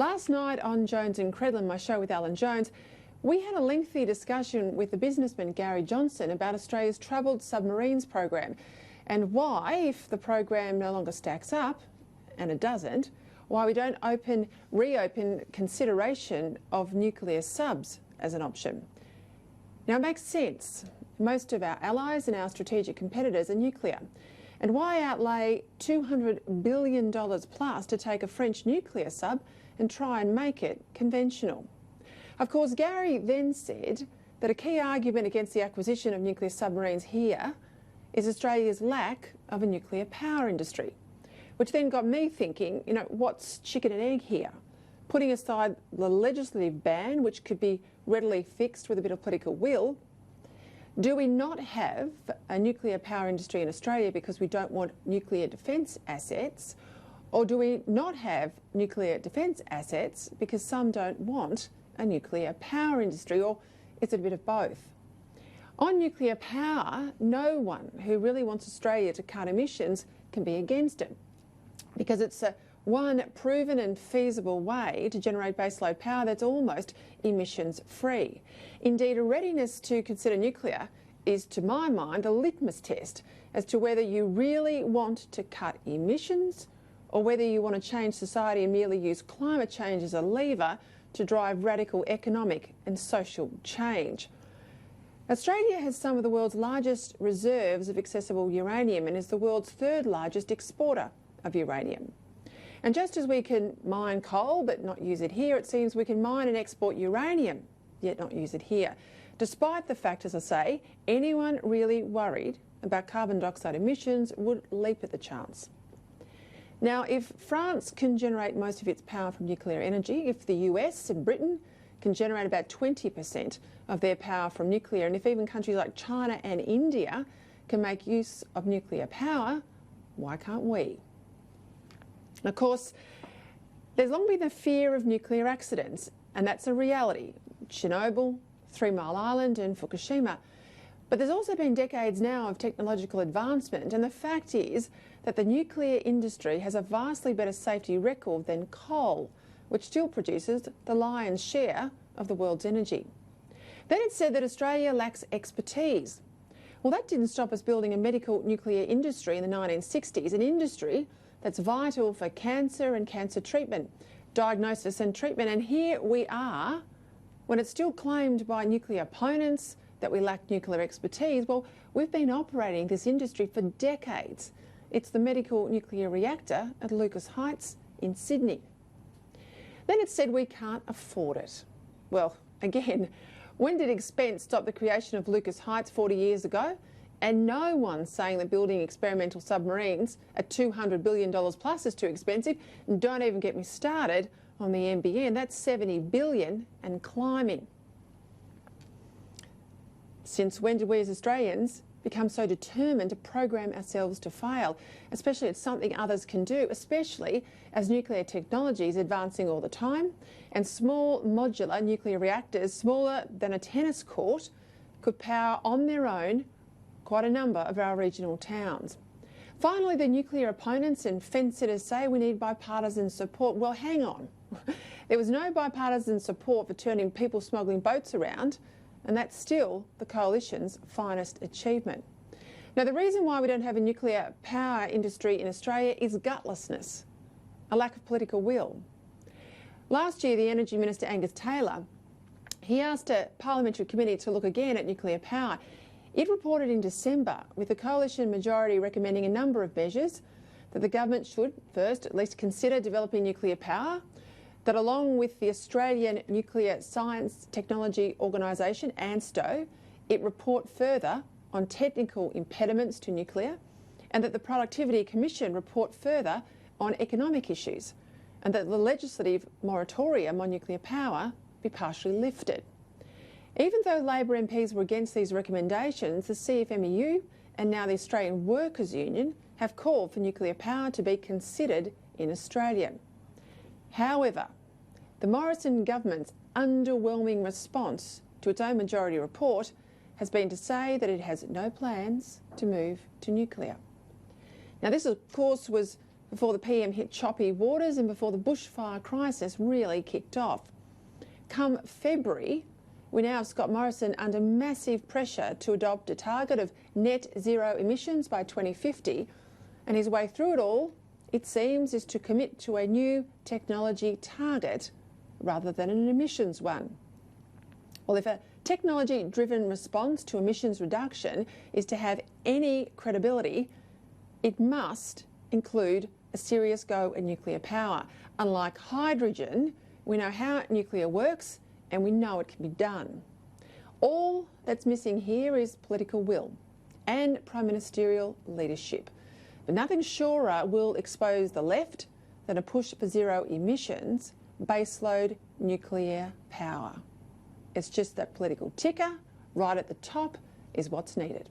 Last night on Jones and Credlin, my show with Alan Jones, we had a lengthy discussion with the businessman Gary Johnson about Australia's troubled submarines program and why, if the program no longer stacks up, and it doesn't, why we don't reopen consideration of nuclear subs as an option. Now, it makes sense. Most of our allies and our strategic competitors are nuclear. And why outlay $200 billion plus to take a French nuclear sub and try and make it conventional? Of course, Gary then said that a key argument against the acquisition of nuclear submarines here is Australia's lack of a nuclear power industry, which then got me thinking, what's chicken and egg here? Putting aside the legislative ban, which could be readily fixed with a bit of political will, do we not have a nuclear power industry in Australia because we don't want nuclear defence assets? Or do we not have nuclear defence assets because some don't want a nuclear power industry? Or is it a bit of both? On nuclear power, no one who really wants Australia to cut emissions can be against it, because it's one proven and feasible way to generate baseload power that's almost emissions-free. Indeed, a readiness to consider nuclear is, to my mind, a litmus test as to whether you really want to cut emissions or whether you want to change society and merely use climate change as a lever to drive radical economic and social change. Australia has some of the world's largest reserves of accessible uranium and is the world's third largest exporter of uranium. And just as we can mine coal but not use it here, it seems we can mine and export uranium yet not use it here. Despite the fact, as I say, anyone really worried about carbon dioxide emissions would leap at the chance. Now, if France can generate most of its power from nuclear energy, if the US and Britain can generate about 20% of their power from nuclear, and if even countries like China and India can make use of nuclear power, why can't we? Of course, there's long been the fear of nuclear accidents, and that's a reality. Chernobyl, 3 Mile Island and Fukushima. But there's also been decades now of technological advancement, and the fact is that the nuclear industry has a vastly better safety record than coal, which still produces the lion's share of the world's energy. Then it's said that Australia lacks expertise. Well, that didn't stop us building a medical nuclear industry in the 1960s, an industry that's vital for cancer and cancer treatment, diagnosis and treatment. And here we are, when it's still claimed by nuclear opponents that we lack nuclear expertise. Well, we've been operating this industry for decades. It's the medical nuclear reactor at Lucas Heights in Sydney. Then it's said we can't afford it. Well, again, when did expense stop the creation of Lucas Heights 40 years ago? And no one's saying that building experimental submarines at $200 billion plus is too expensive. And don't even get me started on the NBN. That's $70 billion and climbing. Since when did we as Australians become so determined to program ourselves to fail? Especially it's something others can do, especially as nuclear technology is advancing all the time, and small modular nuclear reactors, smaller than a tennis court, could power on their own quite a number of our regional towns. Finally, the nuclear opponents and fence-sitters say we need bipartisan support. Well, hang on. There was no bipartisan support for turning people smuggling boats around, and that's still the coalition's finest achievement. Now, the reason why we don't have a nuclear power industry in Australia is gutlessness, a lack of political will. Last year, the Energy Minister, Angus Taylor, he asked a parliamentary committee to look again at nuclear power. It reported in December, with the coalition majority recommending a number of measures, that the government should first at least consider developing nuclear power, that along with the Australian Nuclear Science Technology Organisation, ANSTO, it report further on technical impediments to nuclear, and that the Productivity Commission report further on economic issues, and that the legislative moratorium on nuclear power be partially lifted. Even though Labor MPs were against these recommendations, the CFMEU and now the Australian Workers' Union have called for nuclear power to be considered in Australia. However, the Morrison government's underwhelming response to its own majority report has been to say that it has no plans to move to nuclear. Now, this, of course, was before the PM hit choppy waters and before the bushfire crisis really kicked off. Come February, we now have Scott Morrison under massive pressure to adopt a target of net zero emissions by 2050, and his way through it all, it seems, is to commit to a new technology target rather than an emissions one. Well, if a technology-driven response to emissions reduction is to have any credibility, it must include a serious go at nuclear power. Unlike hydrogen, we know how nuclear works and we know it can be done. All that's missing here is political will and prime ministerial leadership. But nothing surer will expose the left than a push for zero emissions, baseload nuclear power. It's just that political ticker right at the top is what's needed.